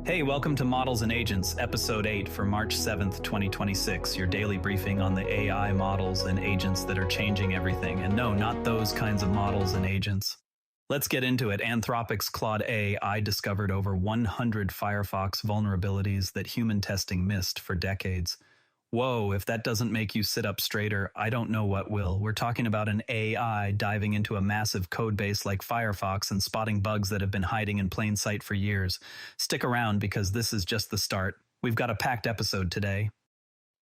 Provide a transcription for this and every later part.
Hey, welcome to Models and Agents, Episode 8 for March 7th, 2026, your daily briefing on the AI models and agents that are changing everything. And no, not those kinds of models and agents. Let's get into it. Anthropic's Claude AI discovered over 100 Firefox vulnerabilities that human testing missed for decades. Whoa, if that doesn't make you sit up straighter, I don't know what will. We're talking about an AI diving into a massive codebase like Firefox and spotting bugs that have been hiding in plain sight for years. Stick around because this is just the start. We've got a packed episode today.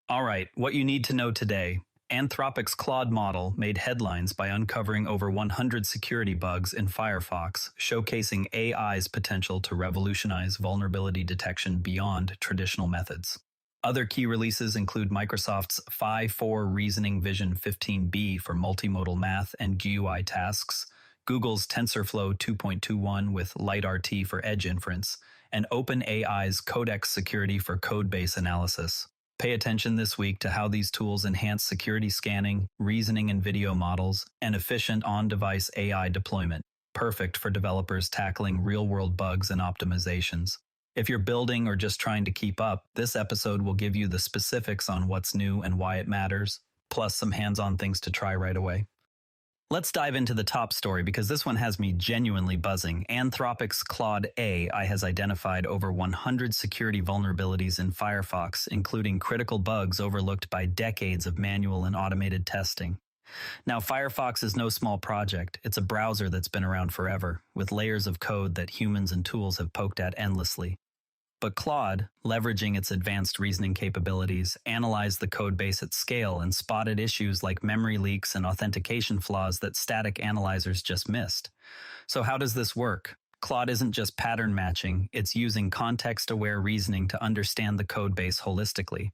All right, what you need to know today. Anthropic's Claude model made headlines by uncovering over 100 security bugs in Firefox, showcasing AI's potential to revolutionize vulnerability detection beyond traditional methods. Other key releases include Microsoft's Phi-4 Reasoning Vision 15b for multimodal math and GUI tasks, Google's TensorFlow 2.21 with LiteRT for edge inference, and OpenAI's Codex security for codebase analysis. Pay attention this week to how these tools enhance security scanning, reasoning and video models, and efficient on-device AI deployment, perfect for developers tackling real-world bugs and optimizations. If you're building or just trying to keep up, this episode will give you the specifics on what's new and why it matters, plus some hands-on things to try right away. Let's dive into the top story because this one has me genuinely buzzing. Anthropic's Claude AI has identified over 100 security vulnerabilities in Firefox, including critical bugs overlooked by decades of manual and automated testing. Now, Firefox is no small project. It's a browser that's been around forever, with layers of code that humans and tools have poked at endlessly. But Claude, leveraging its advanced reasoning capabilities, analyzed the code base at scale and spotted issues like memory leaks and authentication flaws that static analyzers just missed. So how does this work? Claude isn't just pattern matching, it's using context-aware reasoning to understand the code base holistically.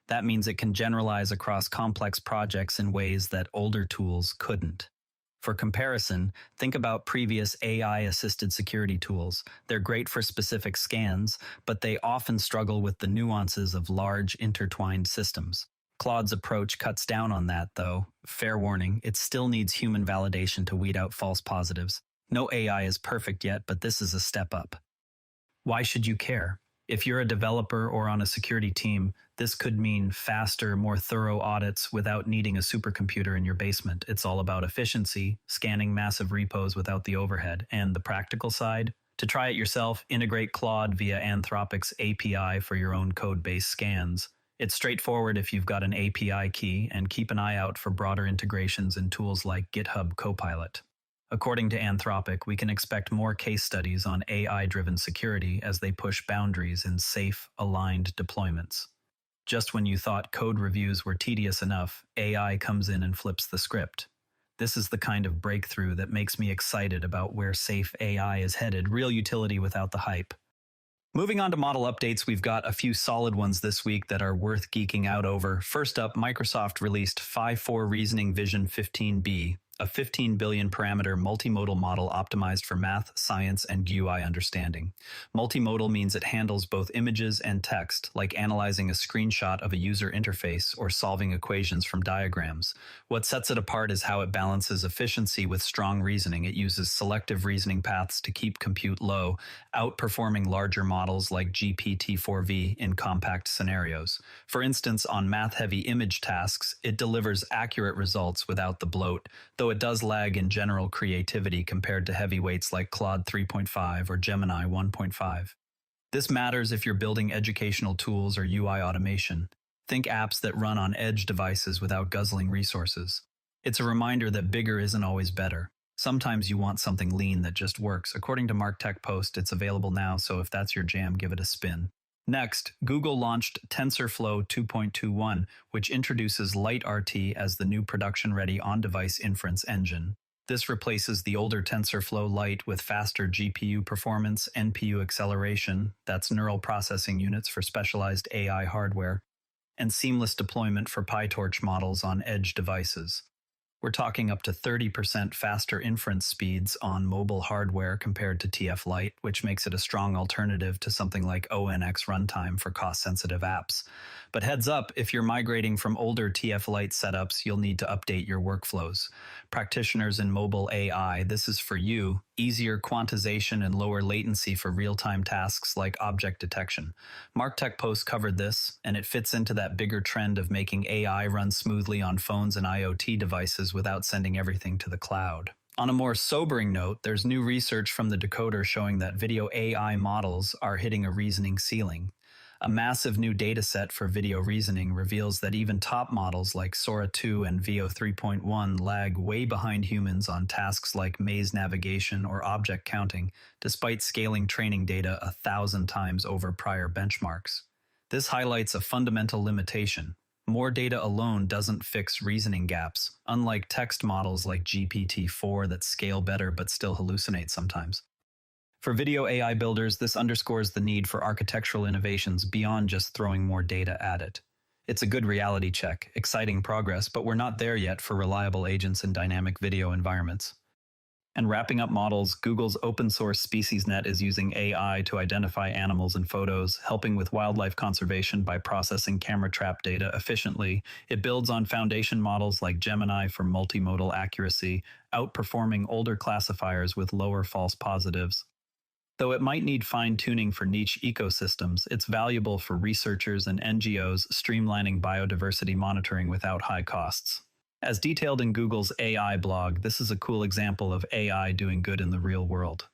That means it can generalize across complex projects in ways that older tools couldn't. For comparison, think about previous AI-assisted security tools. They're great for specific scans, but they often struggle with the nuances of large, intertwined systems. Claude's approach cuts down on that, though. Fair warning, it still needs human validation to weed out false positives. No AI is perfect yet, but this is a step up. Why should you care? If you're a developer or on a security team, this could mean faster, more thorough audits without needing a supercomputer in your basement. It's all about efficiency, scanning massive repos without the overhead, and the practical side. To try it yourself, integrate Claude via Anthropic's API for your own code-based scans. It's straightforward if you've got an API key, and keep an eye out for broader integrations in tools like GitHub Copilot. According to Anthropic, we can expect more case studies on AI-driven security as they push boundaries in safe, aligned deployments. Just when you thought code reviews were tedious enough, AI comes in and flips the script. This is the kind of breakthrough that makes me excited about where safe AI is headed, real utility without the hype. Moving on to model updates, we've got a few solid ones this week that are worth geeking out over. First up, Microsoft released Phi-4 Reasoning Vision 15b, a 15 billion parameter multimodal model optimized for math, science, and GUI understanding. Multimodal means it handles both images and text, like analyzing a screenshot of a user interface or solving equations from diagrams. What sets it apart is how it balances efficiency with strong reasoning. It uses selective reasoning paths to keep compute low, outperforming larger models like GPT-4v in compact scenarios. For instance, on math-heavy image tasks, it delivers accurate results without the bloat, though it does lag in general creativity compared to heavyweights like Claude 3.5 or Gemini 1.5. This matters if you're building educational tools or UI automation. Think apps that run on edge devices without guzzling resources. It's a reminder that bigger isn't always better. Sometimes you want something lean that just works. According to MarkTech Post, it's available now, so if that's your jam, give it a spin. Next, Google launched TensorFlow 2.21, which introduces LiteRT as the new production-ready on-device inference engine. This replaces the older TensorFlow Lite with faster GPU performance, NPU acceleration, that's neural processing units for specialized AI hardware, and seamless deployment for PyTorch models on edge devices. We're talking up to 30% faster inference speeds on mobile hardware compared to TF Lite, which makes it a strong alternative to something like ONX runtime for cost-sensitive apps. But heads up, if you're migrating from older TF Lite setups, you'll need to update your workflows. Practitioners in mobile AI, this is for you. Easier quantization and lower latency for real-time tasks like object detection. MarkTech Post covered this, and it fits into that bigger trend of making AI run smoothly on phones and IoT devices without sending everything to the cloud. On a more sobering note, there's new research from the Decoder showing that video AI models are hitting a reasoning ceiling. A massive new dataset for video reasoning reveals that even top models like Sora 2 and Veo 3.1 lag way behind humans on tasks like maze navigation or object counting, despite scaling training data 1,000 times over prior benchmarks. This highlights a fundamental limitation. More data alone doesn't fix reasoning gaps, unlike text models like GPT-4 that scale better but still hallucinate sometimes. For video AI builders, this underscores the need for architectural innovations beyond just throwing more data at it. It's a good reality check, exciting progress, but we're not there yet for reliable agents in dynamic video environments. And wrapping up models, Google's open source SpeciesNet is using AI to identify animals in photos, helping with wildlife conservation by processing camera trap data efficiently. It builds on foundation models like Gemini for multimodal accuracy, outperforming older classifiers with lower false positives. Though it might need fine-tuning for niche ecosystems, it's valuable for researchers and NGOs streamlining biodiversity monitoring without high costs. As detailed in Google's AI blog, this is a cool example of AI doing good in the real world.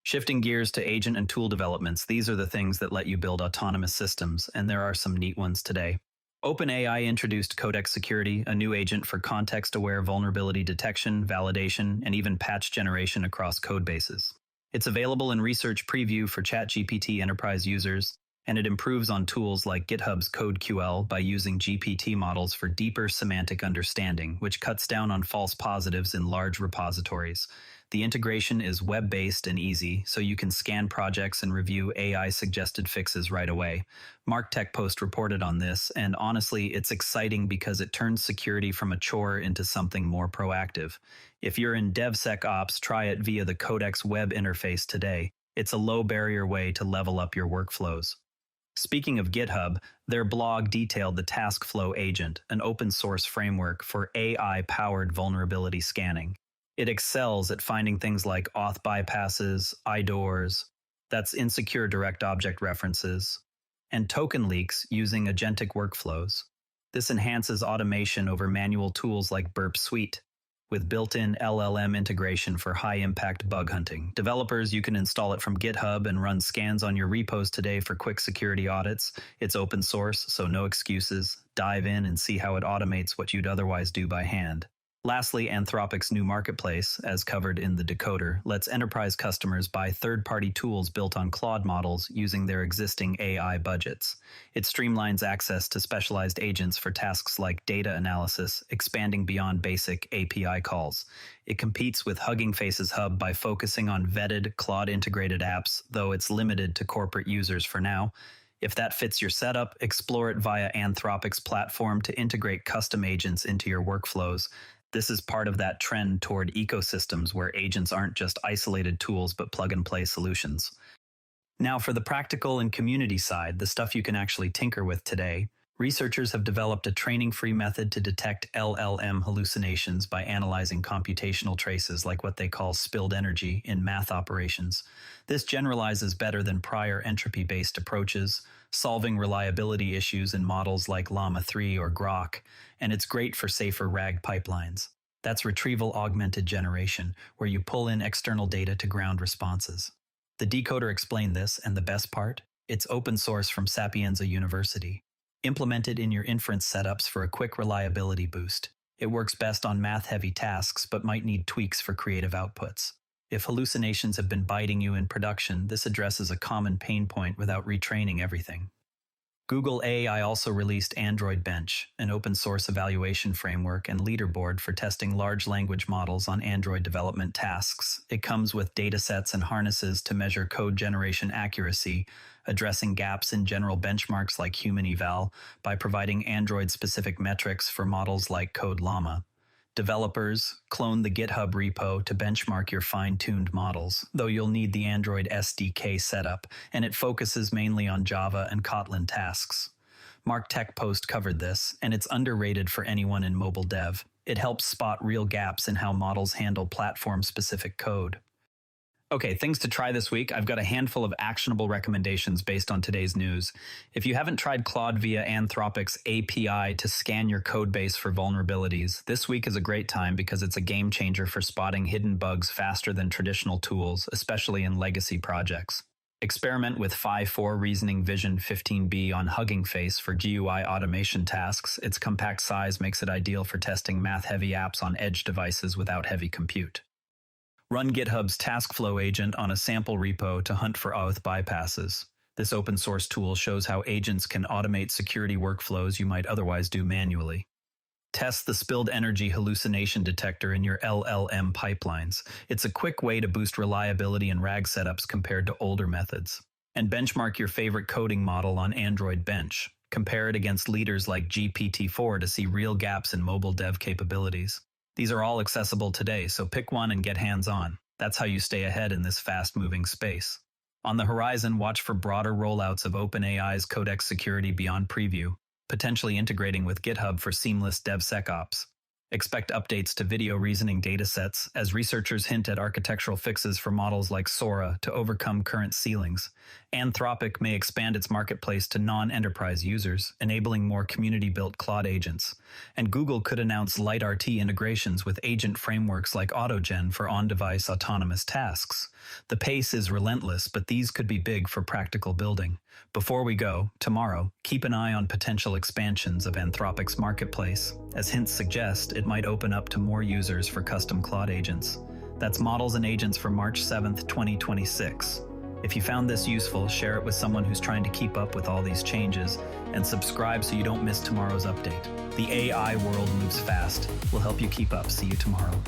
Shifting gears to agent and tool developments, these are the things that let you build autonomous systems, and there are some neat ones today. OpenAI introduced Codex Security, a new agent for context-aware vulnerability detection, validation, and even patch generation across codebases. It's available in research preview for ChatGPT enterprise users, and it improves on tools like GitHub's CodeQL by using GPT models for deeper semantic understanding, which cuts down on false positives in large repositories. The integration is web-based and easy, so you can scan projects and review AI-suggested fixes right away. MarkTech Post reported on this, and honestly, it's exciting because it turns security from a chore into something more proactive. If you're in DevSecOps, try it via the Codex web interface today. It's a low-barrier way to level up your workflows. Speaking of GitHub, their blog detailed the TaskFlow agent, an open-source framework for AI-powered vulnerability scanning. It excels at finding things like auth bypasses, IDORs, that's insecure direct object references, and token leaks using agentic workflows. This enhances automation over manual tools like Burp Suite, with built-in LLM integration for high-impact bug hunting. Developers, you can install it from GitHub and run scans on your repos today for quick security audits. It's open source, so no excuses. Dive in and see how it automates what you'd otherwise do by hand. Lastly, Anthropic's new marketplace, as covered in the Decoder, lets enterprise customers buy third-party tools built on Claude models using their existing AI budgets. It streamlines access to specialized agents for tasks like data analysis, expanding beyond basic API calls. It competes with Hugging Face's Hub by focusing on vetted, Claude-integrated apps, though it's limited to corporate users for now. If that fits your setup, explore it via Anthropic's platform to integrate custom agents into your workflows. This is part of that trend toward ecosystems where agents aren't just isolated tools but plug-and-play solutions. Now, for the practical and community side, the stuff you can actually tinker with today, researchers have developed a training-free method to detect LLM hallucinations by analyzing computational traces like what they call spilled energy in math operations. This generalizes better than prior entropy-based approaches, solving reliability issues in models like Llama 3 or Grok, and it's great for safer RAG pipelines. That's retrieval augmented generation, where you pull in external data to ground responses. The Decoder explained this, and the best part? It's open source from Sapienza University. Implement it in your inference setups for a quick reliability boost. It works best on math-heavy tasks, but might need tweaks for creative outputs. If hallucinations have been biting you in production, this addresses a common pain point without retraining everything. Google AI also released Android Bench, an open-source evaluation framework and leaderboard for testing large language models on Android development tasks. It comes with datasets and harnesses to measure code generation accuracy, addressing gaps in general benchmarks like human eval by providing Android-specific metrics for models like Code Llama. Developers, clone the GitHub repo to benchmark your fine-tuned models, though you'll need the Android SDK setup, and it focuses mainly on Java and Kotlin tasks. Mark Tech Post covered this, and it's underrated for anyone in mobile dev. It helps spot real gaps in how models handle platform-specific code. Okay, things to try this week. I've got a handful of actionable recommendations based on today's news. If you haven't tried Claude via Anthropic's API to scan your codebase for vulnerabilities, this week is a great time because it's a game changer for spotting hidden bugs faster than traditional tools, especially in legacy projects. Experiment with 5.4 Reasoning Vision 15B on Hugging Face for GUI automation tasks. Its compact size makes it ideal for testing math-heavy apps on edge devices without heavy compute. Run GitHub's TaskFlow agent on a sample repo to hunt for auth bypasses. This open-source tool shows how agents can automate security workflows you might otherwise do manually. Test the spilled energy hallucination detector in your LLM pipelines. It's a quick way to boost reliability in RAG setups compared to older methods. And benchmark your favorite coding model on Android Bench. Compare it against leaders like GPT-4 to see real gaps in mobile dev capabilities. These are all accessible today, so pick one and get hands-on. That's how you stay ahead in this fast-moving space. On the horizon, watch for broader rollouts of OpenAI's Codex security beyond preview, potentially integrating with GitHub for seamless DevSecOps. Expect updates to video reasoning datasets as researchers hint at architectural fixes for models like Sora to overcome current ceilings. Anthropic may expand its marketplace to non-enterprise users, enabling more community-built Claude agents. And Google could announce LiteRT integrations with agent frameworks like AutoGen for on-device autonomous tasks. The pace is relentless, but these could be big for practical building. Before we go, tomorrow, keep an eye on potential expansions of Anthropic's marketplace. As hints suggest, it might open up to more users for custom Claude agents. That's Models and Agents for March 7th, 2026. If you found this useful, share it with someone who's trying to keep up with all these changes, and subscribe so you don't miss tomorrow's update. The AI world moves fast. We'll help you keep up. See you tomorrow.